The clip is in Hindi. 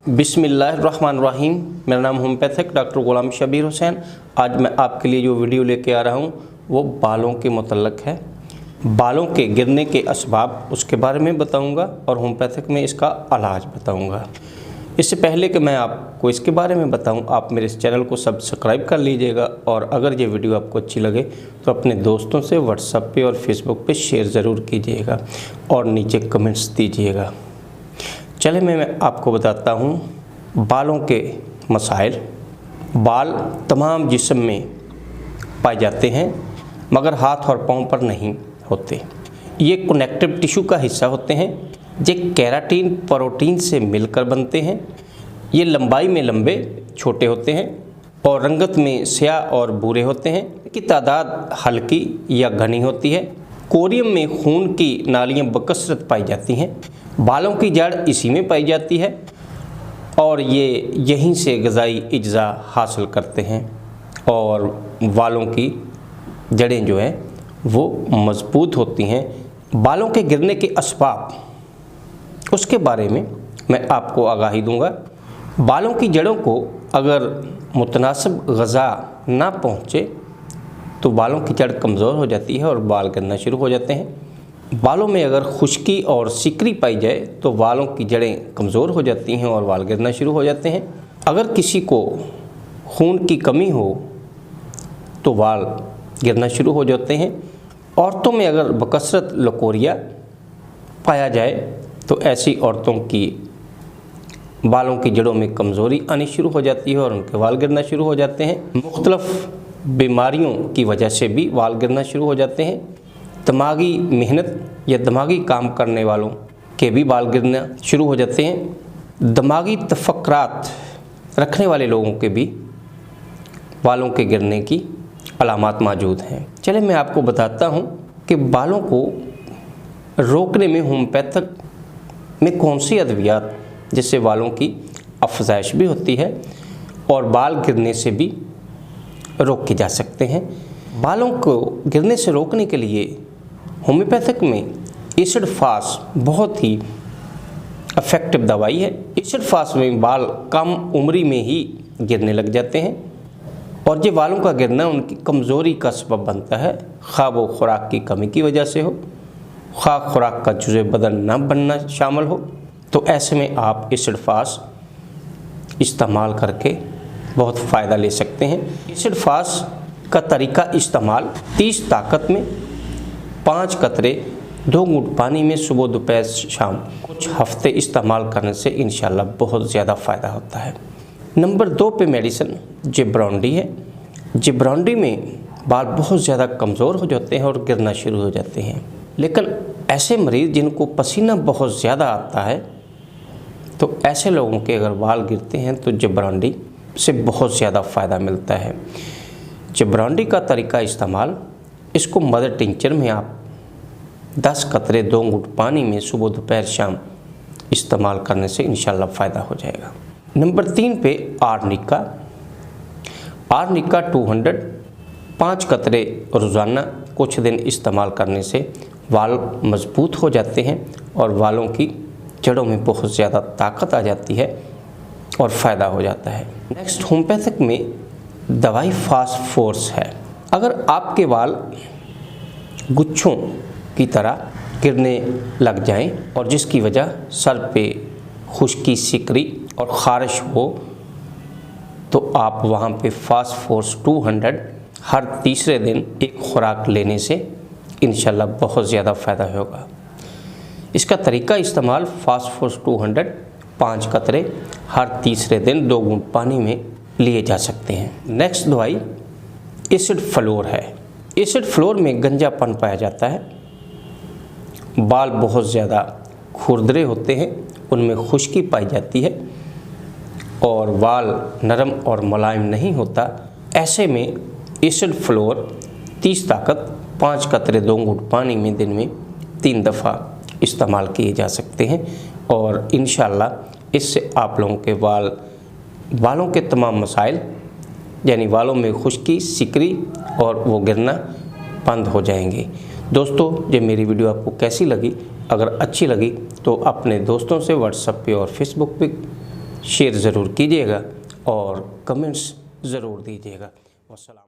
बिस्मिल्लाहिर्रहमानिर्रहीम। मेरा नाम होम्योपैथिक डॉक्टर गुलाम शबीर हुसैन। आज मैं आपके लिए जो वीडियो लेके आ रहा हूँ वो बालों के मुतल्लक है। बालों के गिरने के असबाब उसके बारे में बताऊँगा और होम्योपैथिक में इसका इलाज बताऊँगा। इससे पहले कि मैं आपको इसके बारे में बताऊं, आप मेरे इस चैनल को सब्सक्राइब कर लीजिएगा और अगर ये वीडियो आपको अच्छी लगे तो अपने दोस्तों से व्हाट्सएप पे और फेसबुक पे शेयर ज़रूर कीजिएगा और नीचे कमेंट्स दीजिएगा। चले मैं आपको बताता हूं बालों के मसाइल। बाल तमाम जिस्म में पाए जाते हैं मगर हाथ और पाँव पर नहीं होते। ये कनेक्टिव टिश्यू का हिस्सा होते हैं। ये केराटिन प्रोटीन से मिलकर बनते हैं। ये लंबाई में लंबे छोटे होते हैं और रंगत में स्याह और भूरे होते हैं। इनकी तादाद हल्की या घनी होती है। कोरियम में खून की नालियाँ बकसरत पाई जाती हैं। बालों की जड़ इसी में पाई जाती है और ये यहीं से ग़िज़ाई अज्ज़ा हासिल करते हैं और बालों की जड़ें जो हैं वो मज़बूत होती हैं। बालों के गिरने के असबाब उसके बारे में मैं आपको आगाही दूंगा। बालों की जड़ों को अगर मुतनासिब ग़िज़ा ना पहुँचे तो बालों की जड़ कमज़ोर हो जाती है और बाल गिरना शुरू हो जाते हैं। बालों में अगर खुश्की और सिकरी पाई जाए तो बालों की जड़ें कमज़ोर हो जाती हैं और बाल गिरना शुरू हो जाते हैं। अगर किसी को खून की कमी हो तो बाल गिरना शुरू हो जाते हैं। औरतों में अगर बकसरत लकोरिया पाया जाए तो ऐसी औरतों की बालों की जड़ों में कमज़ोरी आनी शुरू हो जाती है और उनके बाल गिरना शुरू हो जाते हैं। मुख्तलिफ़ बीमारियों की वजह से भी बाल गिरना शुरू हो जाते हैं। दिमागी मेहनत या दिमागी काम करने वालों के भी बाल गिरना शुरू हो जाते हैं। दिमागी तफक्कुरात रखने वाले लोगों के भी बालों के गिरने की अलामात मौजूद हैं। चलिए मैं आपको बताता हूँ कि बालों को रोकने में होम्योपैथिक में कौन सी अद्वियात जिससे बालों की अफज़ाइश भी होती है और बाल गिरने से भी रोके जा सकते हैं। बालों को गिरने से रोकने के लिए होम्योपैथिक में एसिड फास बहुत ही इफ़ेक्टिव दवाई है। एसिड फास में बाल कम उम्री में ही गिरने लग जाते हैं और ये बालों का गिरना उनकी कमज़ोरी का सबब बनता है, खा वो खुराक की कमी की वजह से हो, खा खुराक का जुज़े बदन ना बनना शामिल हो। तो ऐसे में आप एसिड फास इस्तेमाल करके बहुत फ़ायदा ले सकते हैं। एसिड फास का तरीका इस्तेमाल 30 ताकत में 5 कतरे 2 घूंट पानी में सुबह दोपहर शाम कुछ हफ्ते इस्तेमाल करने से इंशाल्लाह बहुत ज़्यादा फ़ायदा होता है। नंबर 2 पे मेडिसिन जिब्रांडी है। जिब्रांडी में बाल बहुत ज़्यादा कमज़ोर हो जाते हैं और गिरना शुरू हो जाते हैं। लेकिन ऐसे मरीज़ जिनको पसीना बहुत ज़्यादा आता है तो ऐसे लोगों के अगर बाल गिरते हैं तो जिब्रांडी से बहुत ज़्यादा फ़ायदा मिलता है। जिब्रांडी का तरीका इस्तेमाल, इसको मदर टिंचर में आप 10 कतरे 2 घूंट पानी में सुबह दोपहर शाम इस्तेमाल करने से इंशाल्लाह फ़ायदा हो जाएगा। नंबर 3 पे आर्निका। आर्निका 200 5 कतरे रोज़ाना कुछ दिन इस्तेमाल करने से बाल मज़बूत हो जाते हैं और बालों की जड़ों में बहुत ज़्यादा ताकत आ जाती है और फ़ायदा हो जाता है। नेक्स्ट होम्योपैथिक में दवाई फास्ट फोर्स है। अगर आपके बाल गुच्छों की तरह गिरने लग जाएं और जिसकी वजह सर पे खुश्की, सिकरी और ख़ारिश हो तो आप वहाँ पे फास्ट फोर्स 200 हर तीसरे दिन एक खुराक लेने से इंशाल्लाह बहुत ज़्यादा फ़ायदा होगा। इसका तरीका इस्तेमाल फास्ट फोर्स 200 5 कतरे हर तीसरे दिन 2 घूंट पानी में लिए जा सकते हैं। नेक्स्ट दवाई एसिड फ्लोर है। एसिड फ्लोर में गंजापन पाया जाता है। बाल बहुत ज़्यादा खुरदरे होते हैं, उनमें खुश्की पाई जाती है और बाल नरम और मुलायम नहीं होता। ऐसे में एसिड फ्लोर 30 ताकत 5 कतरे 2 घूंट पानी में दिन में 3 दफ़ा इस्तेमाल किए जा सकते हैं और इंशाल्लाह इससे आप लोगों के बालों के तमाम मसाइल यानी बालों में खुश्की, सिकरी और वो गिरना बंद हो जाएंगे। दोस्तों, ये मेरी वीडियो आपको कैसी लगी? अगर अच्छी लगी तो अपने दोस्तों से व्हाट्सएप पे और फेसबुक पे शेयर ज़रूर कीजिएगा और कमेंट्स ज़रूर दीजिएगा। वस्सलाम।